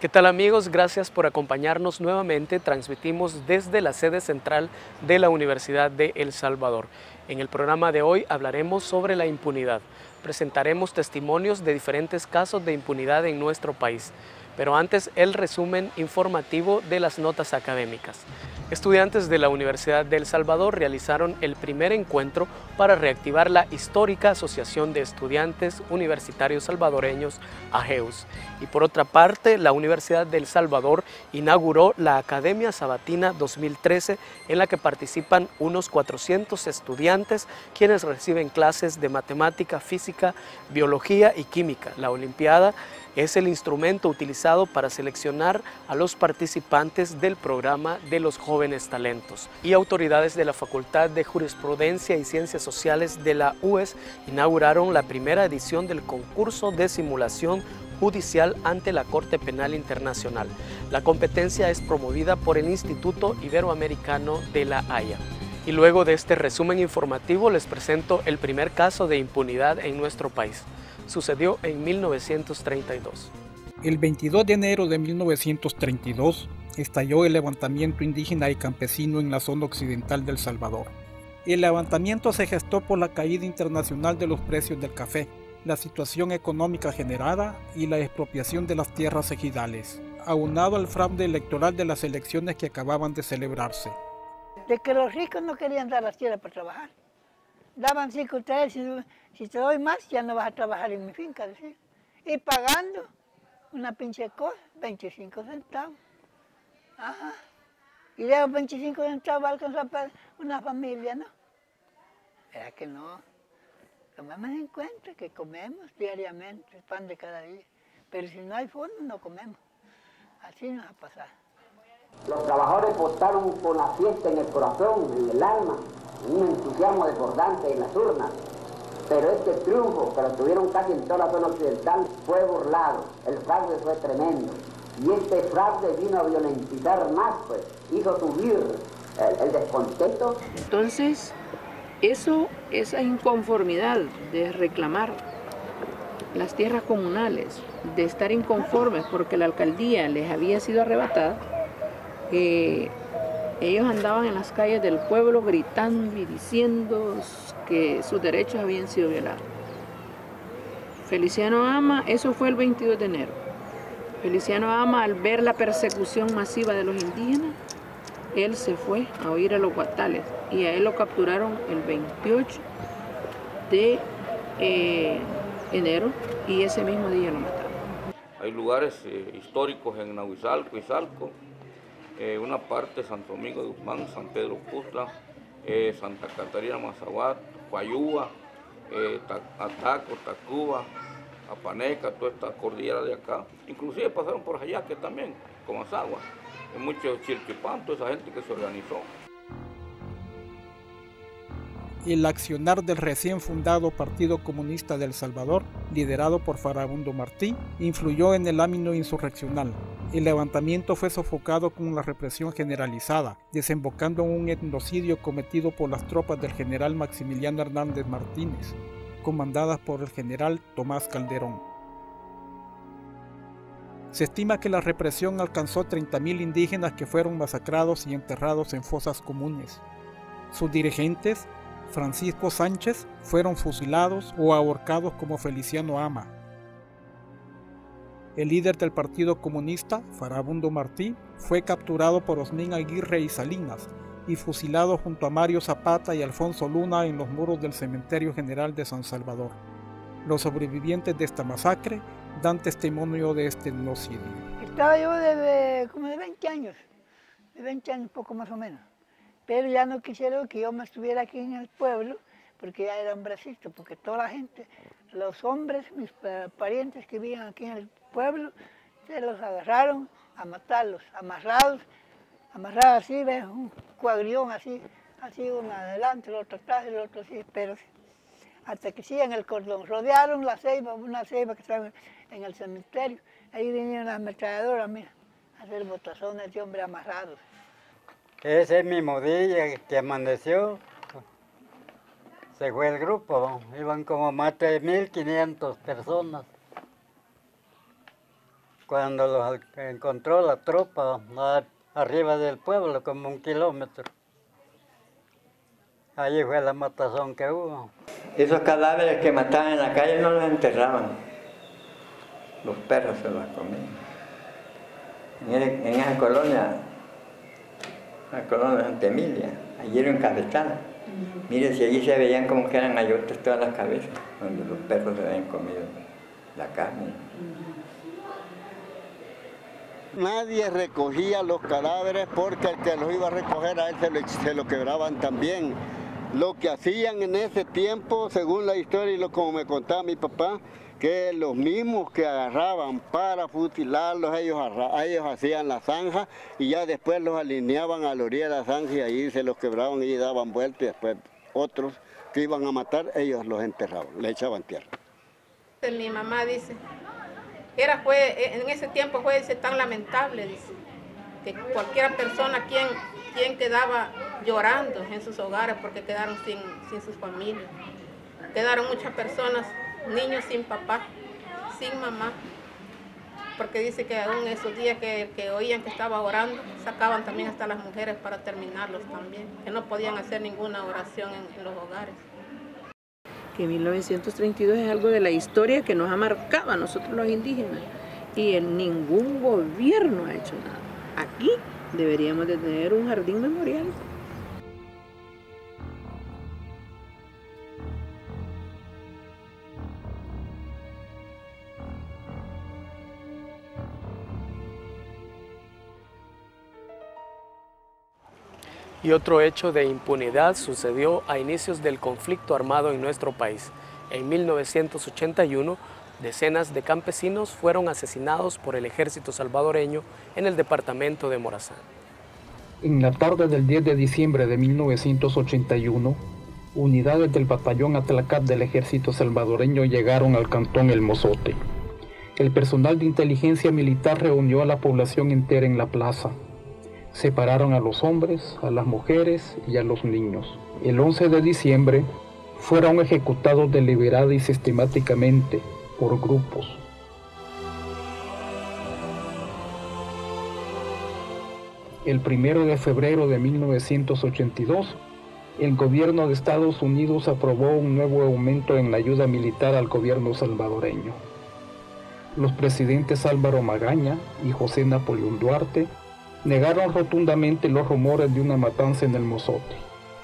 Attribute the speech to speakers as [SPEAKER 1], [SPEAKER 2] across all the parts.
[SPEAKER 1] ¿Qué tal amigos? Gracias por acompañarnos nuevamente. Transmitimos desde la sede central de la Universidad de El Salvador. En el programa de hoy hablaremos sobre la impunidad. Presentaremos testimonios de diferentes casos de impunidad en nuestro país. Pero antes, el resumen informativo de las notas académicas. Estudiantes de la Universidad de El Salvador realizaron el primer encuentro para reactivar la histórica Asociación de Estudiantes Universitarios Salvadoreños, AGEUS. Y por otra parte, la Universidad de El Salvador inauguró la Academia Sabatina 2013, en la que participan unos 400 estudiantes, quienes reciben clases de matemática, física, biología y química. La Olimpiada es el instrumento utilizado para seleccionar a los participantes del programa de los jóvenes talentos. Y autoridades de la Facultad de Jurisprudencia y Ciencias Sociales de la UES inauguraron la primera edición del concurso de simulación judicial ante la Corte Penal Internacional. La competencia es promovida por el Instituto Iberoamericano de La Haya. Y luego de este resumen informativo les presento el primer caso de impunidad en nuestro país. Sucedió en 1932.
[SPEAKER 2] El 22 de enero de 1932 estalló el levantamiento indígena y campesino en la zona occidental de El Salvador. El levantamiento se gestó por la caída internacional de los precios del café, la situación económica generada y la expropiación de las tierras ejidales, aunado al fraude electoral de las elecciones que acababan de celebrarse.
[SPEAKER 3] De que los ricos no querían dar las tierras para trabajar. Daban 5 ustedes, si te doy más ya no vas a trabajar en mi finca, decía. Y pagando una pinche cosa, 25 centavos. Ajá. Y de los 25 centavos alcanzar para una familia, ¿no? ¿Verdad que no? Tomemos en cuenta que comemos diariamente, el pan de cada día. Pero si no hay fondo, no comemos. Así nos va a pasar.
[SPEAKER 4] Los trabajadores votaron con la fiesta en el corazón, en el alma, un entusiasmo desbordante en las urnas. Pero este triunfo, que lo tuvieron casi en toda la zona occidental, fue burlado. El fraude fue tremendo. Y este fraude vino a violentizar más, pues, hizo subir el descontento.
[SPEAKER 5] Entonces, esa inconformidad de reclamar las tierras comunales, de estar inconformes porque la alcaldía les había sido arrebatada, ellos andaban en las calles del pueblo gritando y diciendo que sus derechos habían sido violados. Feliciano Ama, eso fue el 22 de enero. Feliciano Ama, al ver la persecución masiva de los indígenas, él se fue a oír a los guatales y a él lo capturaron el 28 de enero y ese mismo día lo mataron.
[SPEAKER 6] Hay lugares históricos en Nahuizalco y Salco, una parte Santo Domingo de Guzmán, San Pedro Cutla, Santa Catarina Mazahuat, Guayúa, Ataco, Tacuba, Apaneca, toda esta cordillera de acá. Inclusive pasaron por Jayaque también, con Mazagua. Hay muchos Chilquipán, toda esa gente que se organizó.
[SPEAKER 2] El accionar del recién fundado Partido Comunista de El Salvador, liderado por Farabundo Martí, influyó en el ámbito insurreccional. El levantamiento fue sofocado con la represión generalizada, desembocando en un etnocidio cometido por las tropas del general Maximiliano Hernández Martínez, comandadas por el general Tomás Calderón. Se estima que la represión alcanzó 30.000 indígenas que fueron masacrados y enterrados en fosas comunes. Sus dirigentes, Francisco Sánchez, fueron fusilados o ahorcados como Feliciano Ama. El líder del Partido Comunista, Farabundo Martí, fue capturado por Osmín Aguirre y Salinas y fusilado junto a Mario Zapata y Alfonso Luna en los muros del Cementerio General de San Salvador. Los sobrevivientes de esta masacre dan testimonio de este genocidio.
[SPEAKER 3] Estaba yo como de 20 años, poco más o menos. Pero ya no quisieron que yo me estuviera aquí en el pueblo, porque ya era hombrecito, porque toda la gente, los hombres, mis parientes que vivían aquí en el pueblo, se los agarraron a matarlos, amarrados así, ¿ves? Un cuadrillón así uno adelante, el otro atrás, el otro así, pero hasta que sigan el cordón. Rodearon la ceiba, una ceiba que estaba en el cementerio. Ahí vinieron las ametralladoras, mira, a hacer botazones de hombres amarrados.
[SPEAKER 7] Ese mismo día que amaneció, se fue el grupo, iban como más de 1.500 personas. cuando los encontró la tropa arriba del pueblo, como 1 kilómetro. Allí fue la matazón que hubo.
[SPEAKER 8] Esos cadáveres que mataban en la calle no los enterraban. Los perros se los comían. En esa colonia, la colonia de Santa Emilia, allí era un cabezal. Mire, si allí se veían como que eran ayotes todas las cabezas, donde los perros se habían comido la carne.
[SPEAKER 9] Nadie recogía los cadáveres porque el que los iba a recoger a él se lo quebraban también. Lo que hacían en ese tiempo, según la historia y como me contaba mi papá, que los mismos que agarraban para fusilarlos, ellos hacían la zanja y ya después los alineaban a la orilla de la zanja y ahí se los quebraban y daban vuelta y después otros que iban a matar, ellos los enterraban, le echaban tierra.
[SPEAKER 10] Mi mamá dice, en ese tiempo fue tan lamentable, dice, que cualquier persona quien quedaba llorando en sus hogares porque quedaron sin sus familias. Quedaron muchas personas, niños sin papá, sin mamá, porque dice que aún esos días que oían que estaba orando, sacaban también hasta las mujeres para terminarlos también, que no podían hacer ninguna oración en los hogares.
[SPEAKER 5] Que 1932 es algo de la historia que nos ha marcado a nosotros los indígenas y ningún gobierno ha hecho nada. Aquí deberíamos de tener un jardín memorial.
[SPEAKER 1] Y otro hecho de impunidad sucedió a inicios del conflicto armado en nuestro país. En 1981, decenas de campesinos fueron asesinados por el ejército salvadoreño en el departamento de Morazán.
[SPEAKER 2] En la tarde del 10 de diciembre de 1981, unidades del batallón Atlacat del ejército salvadoreño llegaron al cantón El Mozote. El personal de inteligencia militar reunió a la población entera en la plaza. Separaron a los hombres, a las mujeres y a los niños. El 11 de diciembre fueron ejecutados deliberada y sistemáticamente por grupos. El 1 de febrero de 1982, el gobierno de Estados Unidos aprobó un nuevo aumento en la ayuda militar al gobierno salvadoreño. Los presidentes Álvaro Magaña y José Napoleón Duarte negaron rotundamente los rumores de una matanza en el Mozote.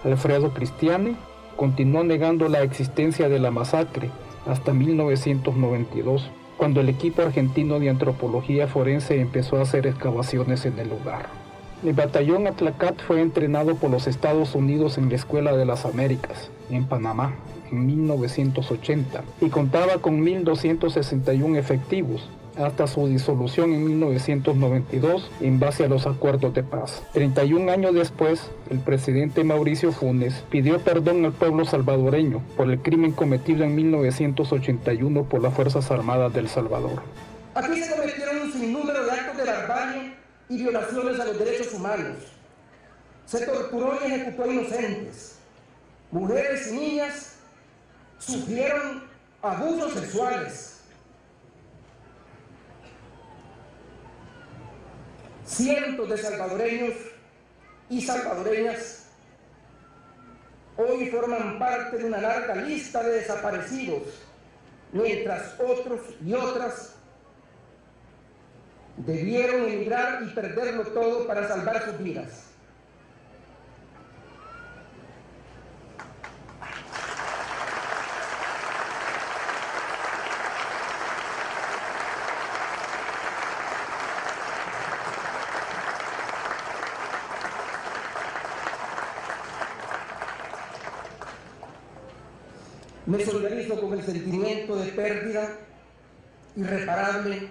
[SPEAKER 2] Alfredo Cristiani continuó negando la existencia de la masacre hasta 1992, cuando el equipo argentino de antropología forense empezó a hacer excavaciones en el lugar. El batallón Atlacat fue entrenado por los Estados Unidos en la Escuela de las Américas, en Panamá, en 1980, y contaba con 1.261 efectivos, hasta su disolución en 1992 en base a los acuerdos de paz. 31 años después, el presidente Mauricio Funes pidió perdón al pueblo salvadoreño por el crimen cometido en 1981 por las Fuerzas Armadas del Salvador.
[SPEAKER 11] Aquí se cometieron un sinnúmero de actos de barbarie y violaciones a los derechos humanos. Se torturó y ejecutó a inocentes. Mujeres y niñas sufrieron abusos sexuales. Cientos de salvadoreños y salvadoreñas hoy forman parte de una larga lista de desaparecidos, mientras otros y otras debieron emigrar y perderlo todo para salvar sus vidas. Me solidarizo con el sentimiento de pérdida irreparable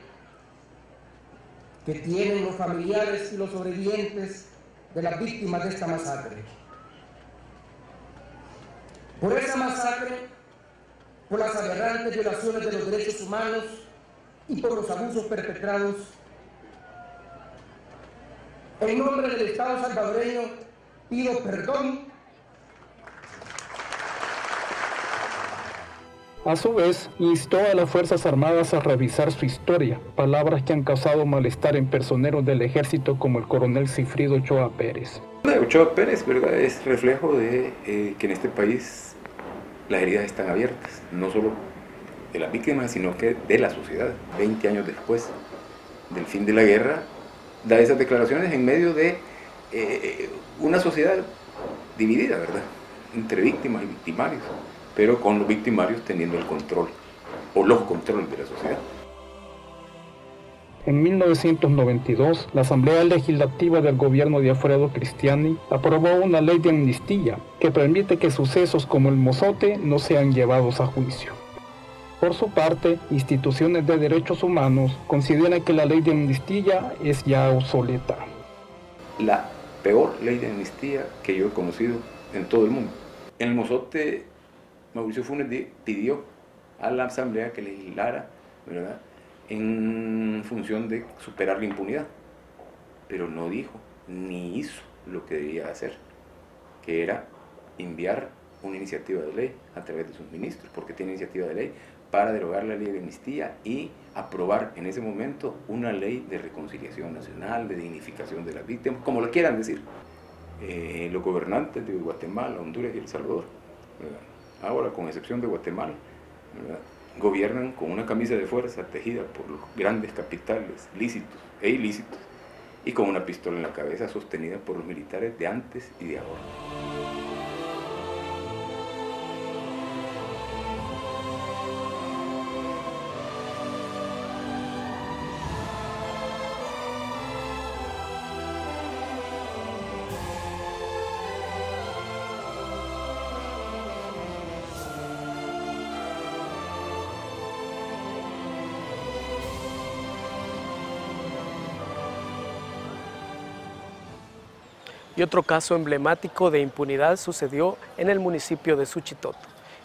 [SPEAKER 11] que tienen los familiares y los sobrevivientes de las víctimas de esta masacre. Por esa masacre, por las aberrantes violaciones de los derechos humanos y por los abusos perpetrados, en nombre del Estado salvadoreño pido perdón.
[SPEAKER 2] A su vez, instó a las Fuerzas Armadas a revisar su historia, palabras que han causado malestar en personeros del ejército como el coronel Cifrido Ochoa Pérez.
[SPEAKER 12] Ochoa Pérez, ¿verdad?, es reflejo de que en este país las heridas están abiertas, no solo de las víctimas, sino que de la sociedad. 20 años después del fin de la guerra, da esas declaraciones en medio de una sociedad dividida, ¿verdad?, entre víctimas y victimarios, pero con los victimarios teniendo el control, o los controles de la sociedad.
[SPEAKER 2] En 1992, la Asamblea Legislativa del gobierno de Alfredo Cristiani aprobó una ley de amnistía que permite que sucesos como el Mozote no sean llevados a juicio. Por su parte, instituciones de derechos humanos consideran que la ley de amnistía es ya obsoleta.
[SPEAKER 12] La peor ley de amnistía que yo he conocido en todo el mundo. En el Mozote, Mauricio Funes pidió a la Asamblea que legislara, ¿verdad?, en función de superar la impunidad, pero no dijo ni hizo lo que debía hacer, que era enviar una iniciativa de ley a través de sus ministros, porque tiene iniciativa de ley para derogar la ley de amnistía y aprobar en ese momento una ley de reconciliación nacional, de dignificación de las víctimas, como lo quieran decir. Los gobernantes de Guatemala, Honduras y El Salvador, ¿verdad?, ahora con excepción de Guatemala, ¿verdad?, gobiernan con una camisa de fuerza tejida por los grandes capitales lícitos e ilícitos y con una pistola en la cabeza sostenida por los militares de antes y de ahora.
[SPEAKER 1] Y otro caso emblemático de impunidad sucedió en el municipio de Suchitoto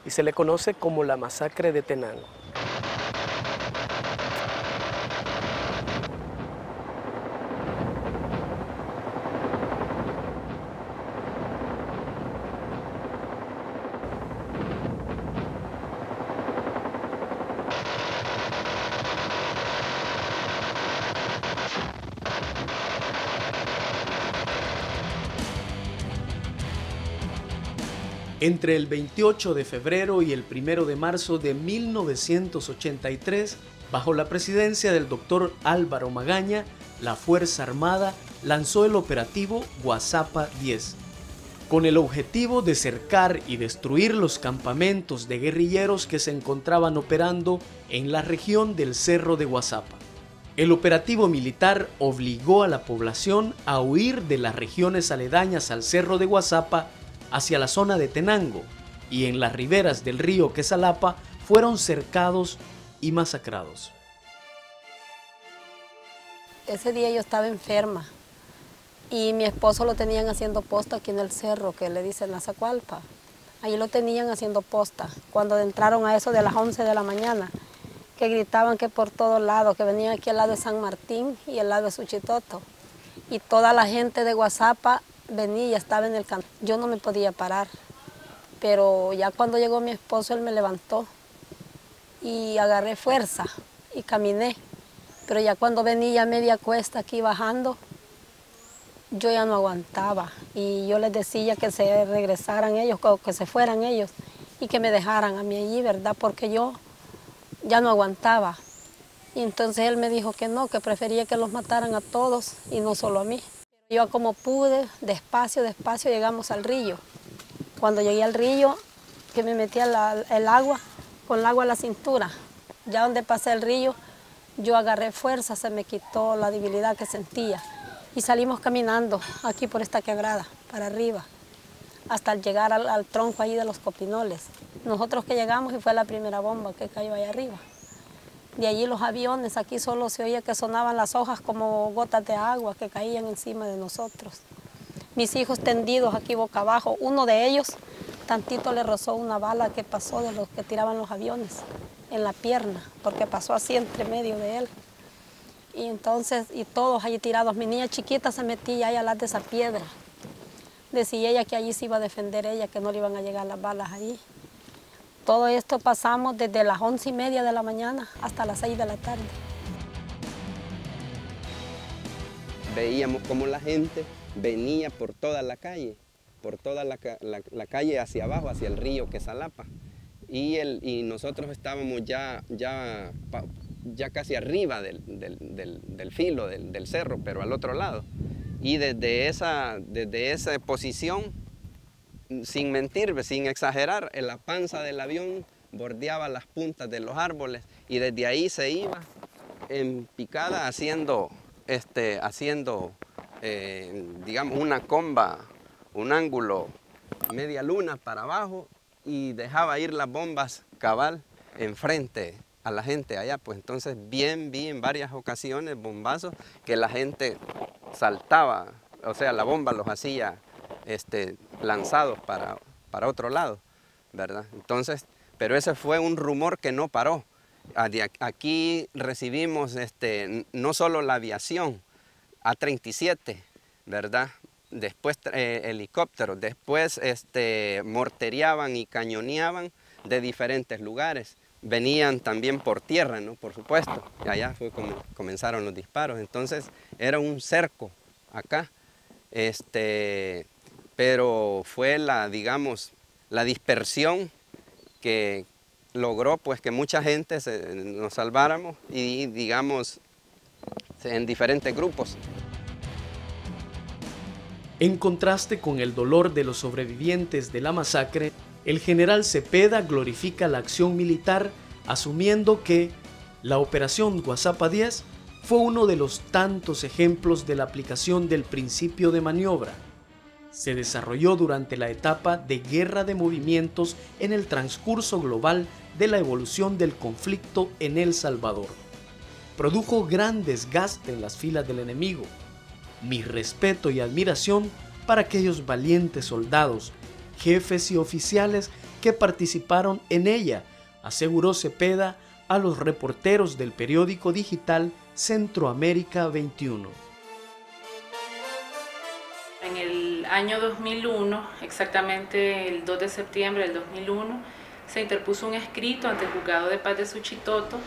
[SPEAKER 1] y se le conoce como la masacre de Tenango. Entre el 28 de febrero y el 1 de marzo de 1983, bajo la presidencia del doctor Álvaro Magaña, la Fuerza Armada lanzó el operativo Guazapa 10, con el objetivo de cercar y destruir los campamentos de guerrilleros que se encontraban operando en la región del Cerro de Guazapa. El operativo militar obligó a la población a huir de las regiones aledañas al Cerro de Guazapa hacia la zona de Tenango, y en las riberas del río Quesalapa fueron cercados y masacrados.
[SPEAKER 13] Ese día yo estaba enferma y mi esposo lo tenían haciendo posta aquí en el cerro, que le dicen la Zacualpa. Allí lo tenían haciendo posta. Cuando entraron a eso de las 11 de la mañana, que gritaban que por todos lados, que venían aquí al lado de San Martín y al lado de Suchitoto. Y toda la gente de Guazapa venía, estaba en el campo. Yo no me podía parar, pero ya cuando llegó mi esposo, él me levantó y agarré fuerza y caminé. Pero ya cuando venía a media cuesta aquí bajando, yo ya no aguantaba y yo les decía que se regresaran ellos, que se fueran ellos y que me dejaran a mí allí, ¿verdad? Porque yo ya no aguantaba. Y entonces él me dijo que no, que prefería que los mataran a todos y no solo a mí. Yo como pude, despacio, despacio, llegamos al río. Cuando llegué al río, que me metí el agua, con el agua a la cintura. Ya donde pasé el río, yo agarré fuerza, se me quitó la debilidad que sentía. Y salimos caminando aquí por esta quebrada, para arriba, hasta llegar al tronco ahí de los copinoles. Nosotros que llegamos y fue la primera bomba que cayó ahí arriba. De allí los aviones, aquí solo se oía que sonaban las hojas como gotas de agua que caían encima de nosotros. Mis hijos tendidos aquí boca abajo, uno de ellos tantito le rozó una bala que pasó de los que tiraban los aviones en la pierna, porque pasó así entre medio de él. Y entonces, y todos allí tirados, mi niña chiquita se metía ahí al lado de esa piedra. Decía ella que allí se iba a defender ella, que no le iban a llegar las balas ahí. Todo esto pasamos desde las 11:30 de la mañana hasta las 6 de la tarde.
[SPEAKER 14] Veíamos cómo la gente venía por toda la calle, por toda la calle hacia abajo, hacia el río Quesalapa. Y nosotros estábamos ya casi arriba del filo del cerro, pero al otro lado. Y desde esa posición, sin mentir, sin exagerar, en la panza del avión bordeaba las puntas de los árboles y desde ahí se iba en picada haciendo digamos, una comba, un ángulo media luna para abajo y dejaba ir las bombas cabal enfrente a la gente allá. Pues entonces vi en varias ocasiones bombazos que la gente saltaba, o sea, la bomba los hacía lanzados para otro lado, ¿verdad? Entonces, pero ese fue un rumor que no paró. Aquí recibimos no solo la aviación, A-37, ¿verdad? Después helicópteros, después morteriaban y cañoneaban de diferentes lugares. Venían también por tierra, ¿no? Por supuesto, y allá fue como comenzaron los disparos. Entonces era un cerco acá, pero fue digamos, la dispersión que logró pues que mucha gente nos salváramos y digamos en diferentes grupos.
[SPEAKER 1] En contraste con el dolor de los sobrevivientes de la masacre, el general Cepeda glorifica la acción militar asumiendo que la Operación Guazapa 10 fue uno de los tantos ejemplos de la aplicación del principio de maniobra. Se desarrolló durante la etapa de guerra de movimientos en el transcurso global de la evolución del conflicto en El Salvador. Produjo gran desgaste en las filas del enemigo. Mi respeto y admiración para aquellos valientes soldados, jefes y oficiales que participaron en ella, aseguró Cepeda a los reporteros del periódico digital Centroamérica 21.
[SPEAKER 15] En el año 2001, exactamente el 2 de septiembre del 2001, se interpuso un escrito ante el Juzgado de Paz de Suchitoto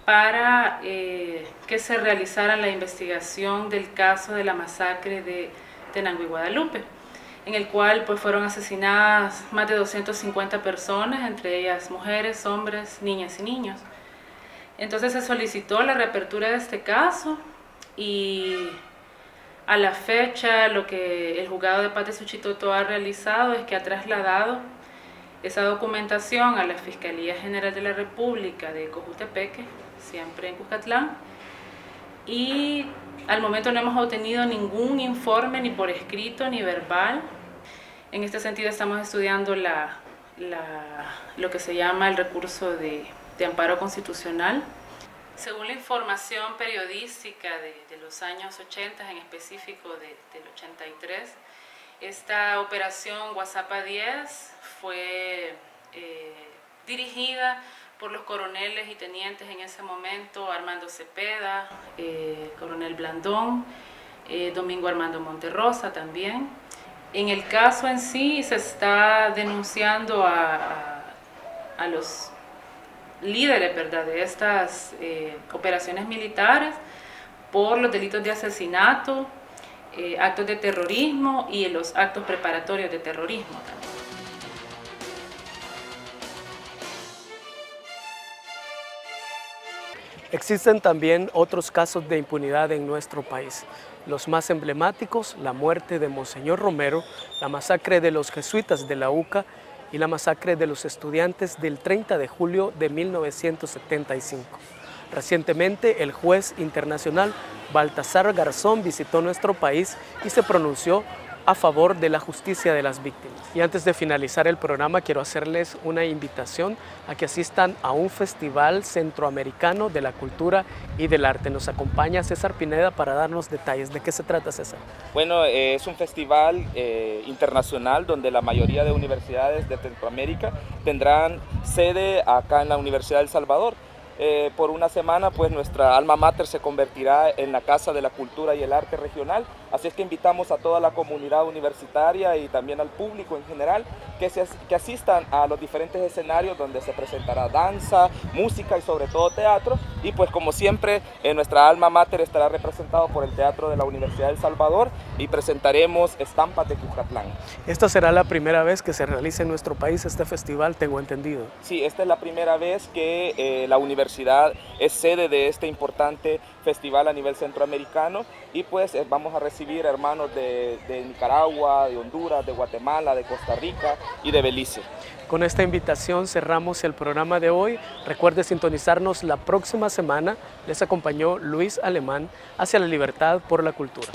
[SPEAKER 15] para que se realizara la investigación del caso de la masacre de Tenango y Guadalupe, en el cual pues, fueron asesinadas más de 250 personas, entre ellas mujeres, hombres, niñas y niños. Entonces se solicitó la reapertura de este caso y a la fecha lo que el Juzgado de Paz de Suchitoto ha realizado es que ha trasladado esa documentación a la Fiscalía General de la República de Cojutepeque, siempre en Cuscatlán, y al momento no hemos obtenido ningún informe ni por escrito ni verbal. En este sentido estamos estudiando lo que se llama el recurso de amparo constitucional. Según la información periodística de los años 80, en específico del 83, esta operación Guazapa 10 fue dirigida por los coroneles y tenientes en ese momento, Armando Cepeda, coronel Blandón, Domingo Armando Monterrosa también. En el caso en sí se está denunciando a los líderes, ¿verdad?, de estas operaciones militares por los delitos de asesinato, actos de terrorismo y los actos preparatorios de terrorismo también.
[SPEAKER 1] Existen también otros casos de impunidad en nuestro país. Los más emblemáticos, la muerte de Monseñor Romero, la masacre de los jesuitas de la UCA y la masacre de los estudiantes del 30 de julio de 1975. Recientemente, el juez internacional Baltasar Garzón visitó nuestro país y se pronunció a favor de la justicia de las víctimas. Y antes de finalizar el programa, quiero hacerles una invitación a que asistan a un festival centroamericano de la cultura y del arte. Nos acompaña César Pineda para darnos detalles. ¿De qué se trata, César?
[SPEAKER 16] Bueno, es un festival internacional donde la mayoría de universidades de Centroamérica tendrán sede acá en la Universidad de El Salvador. por una semana, pues nuestra alma mater se convertirá en la Casa de la Cultura y el Arte Regional, así es que invitamos a toda la comunidad universitaria y también al público en general que asistan a los diferentes escenarios donde se presentará danza, música y sobre todo teatro, y pues como siempre nuestra alma mater estará representado por el Teatro de la Universidad de El Salvador y presentaremos Estampas de Cuscatlán.
[SPEAKER 1] Esta será la primera vez que se realice en nuestro país este festival, tengo entendido.
[SPEAKER 16] Sí, esta es la primera vez que la universidad es sede de este importante festival a nivel centroamericano y pues vamos a recibir hermanos de Nicaragua, de Honduras, de Guatemala, de Costa Rica y de Belice.
[SPEAKER 1] Con esta invitación cerramos el programa de hoy. Recuerde sintonizarnos la próxima semana. Les acompañó Luis Alemán hacia la libertad por la cultura.